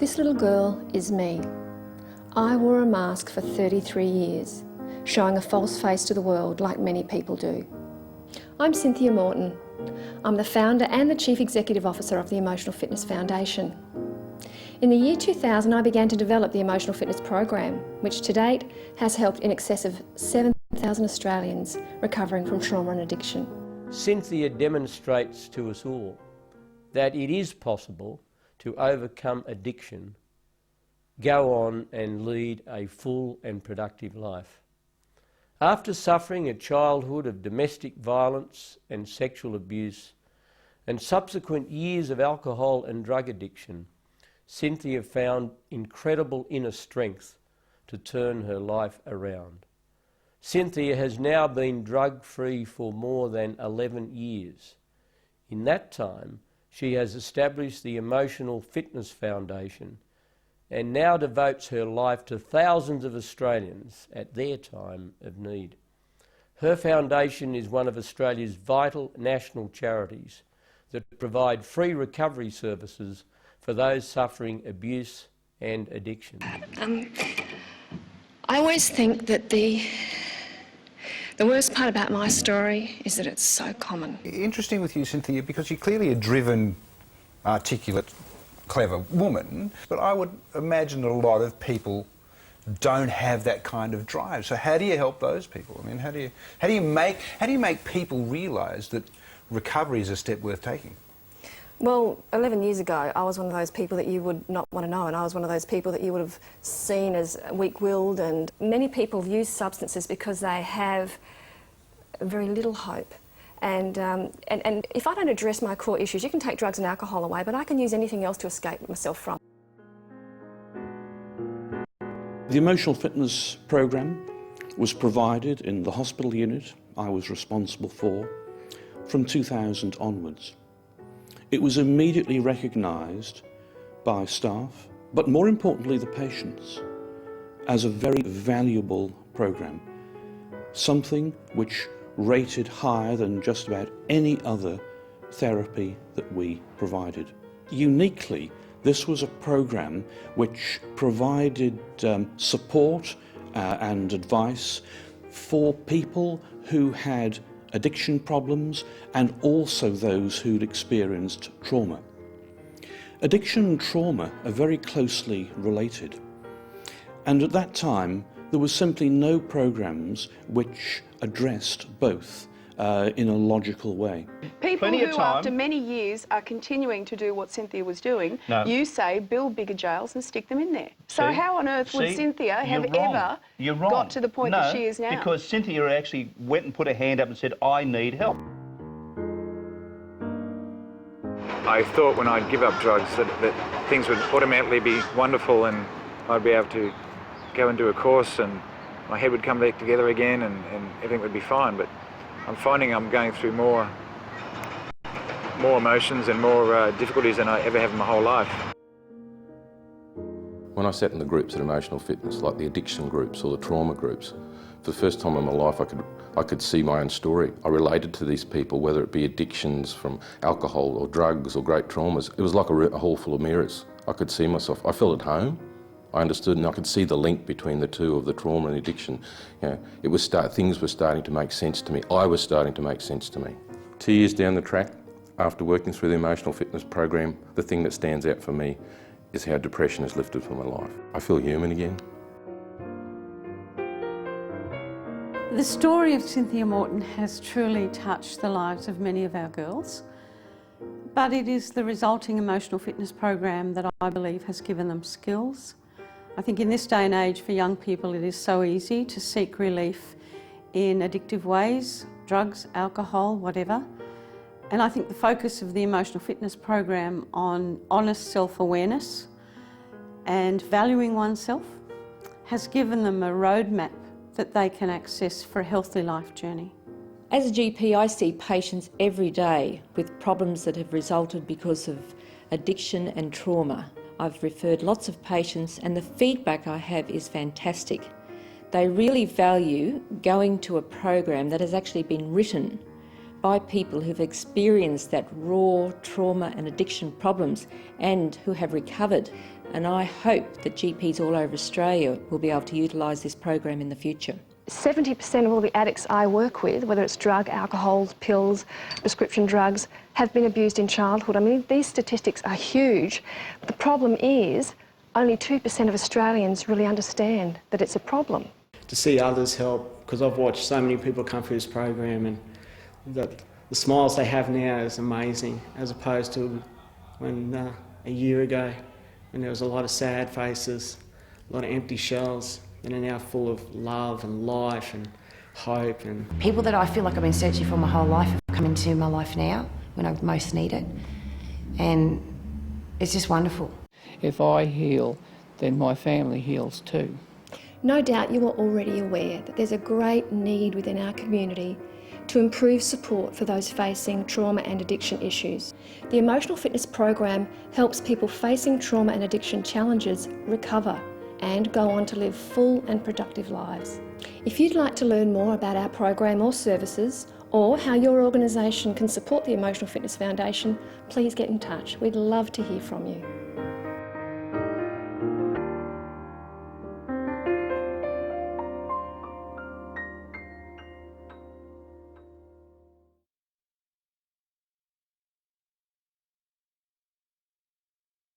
This little girl is me. I wore a mask for 33 years, showing a false face to the world like many people do. I'm Cynthia Morton. I'm the founder and the Chief Executive Officer of the Emotional Fitness Foundation. In the year 2000, I began to develop the Emotional Fitness Program, which to date has helped in excess of 7,000 Australians recovering from trauma and addiction. Cynthia demonstrates to us all that it is possible to overcome addiction, go on and lead a full and productive life. After suffering a childhood of domestic violence and sexual abuse and subsequent years of alcohol and drug addiction, Cynthia found incredible inner strength to turn her life around. Cynthia has now been drug-free for more than 11 years. In that time, she has established the Emotional Fitness Foundation and now devotes her life to thousands of Australians at their time of need. Her foundation is one of Australia's vital national charities that provide free recovery services for those suffering abuse and addiction. I always think that the worst part about my story is that it's so common. Interesting with you, Cynthia, because you're clearly a driven, articulate, clever woman, but I would imagine that a lot of people don't have that kind of drive. So how do you help those people? I mean, how do you make people realise that recovery is a step worth taking? Well, 11 years ago, I was one of those people that you would not want to know, and I was one of those people that you would have seen as weak-willed, and many people use substances because they have very little hope. And if I don't address my core issues, you can take drugs and alcohol away, but I can use anything else to escape myself from. The Emotional Fitness Program was provided in the hospital unit I was responsible for from 2000 onwards. It was immediately recognised by staff, but more importantly the patients, as a very valuable program, something which rated higher than just about any other therapy that we provided. Uniquely, this was a program which provided support and advice for people who had addiction problems and also those who'd experienced trauma. Addiction and trauma are very closely related, and at that time there was simply no programs which addressed both in a logical way. People who, after many years, are continuing to do what Cynthia was doing, you say build bigger jails and stick them in there. So how on earth would Cynthia have ever got to the point that she is now? Because Cynthia actually went and put her hand up and said, I need help. I thought when I'd give up drugs that things would automatically be wonderful and I'd be able to go and do a course and my head would come back together again and everything would be fine. But I'm finding I'm going through more emotions and more difficulties than I ever have in my whole life. When I sat in the groups at Emotional Fitness, like the addiction groups or the trauma groups, for the first time in my life I could see my own story. I related to these people, whether it be addictions from alcohol or drugs or great traumas. It was like a hall full of mirrors. I could see myself. I felt at home. I understood and I could see the link between the two of the trauma and addiction. You know, things were starting to make sense to me. I was starting to make sense to me. 2 years down the track, after working through the Emotional Fitness Program, the thing that stands out for me is how depression has lifted from my life. I feel human again. The story of Cynthia Morton has truly touched the lives of many of our girls, but it is the resulting Emotional Fitness Program that I believe has given them skills. I think in this day and age for young people it is so easy to seek relief in addictive ways, drugs, alcohol, whatever. And I think the focus of the Emotional Fitness Program on honest self-awareness and valuing oneself has given them a roadmap that they can access for a healthy life journey. As a GP, I see patients every day with problems that have resulted because of addiction and trauma. I've referred lots of patients and the feedback I have is fantastic. They really value going to a program that has actually been written by people who've experienced that raw trauma and addiction problems and who have recovered. And I hope that GPs all over Australia will be able to utilise this program in the future. 70% of all the addicts I work with, whether it's drug, alcohol, pills, prescription drugs, have been abused in childhood. I mean, these statistics are huge. The problem is only 2% of Australians really understand that it's a problem. To see others help, because I've watched so many people come through this program, and the smiles they have now is amazing, as opposed to when a year ago, when there was a lot of sad faces, a lot of empty shells, and are now full of love and life and hope. And people that I feel like I've been searching for my whole life have come into my life now when I most need it, and it's just wonderful. If I heal, then my family heals too. No doubt you are already aware that there's a great need within our community to improve support for those facing trauma and addiction issues. The Emotional Fitness Program helps people facing trauma and addiction challenges recover and go on to live full and productive lives. If you'd like to learn more about our program or services, or how your organisation can support the Emotional Fitness Foundation, please get in touch. We'd love to hear from you.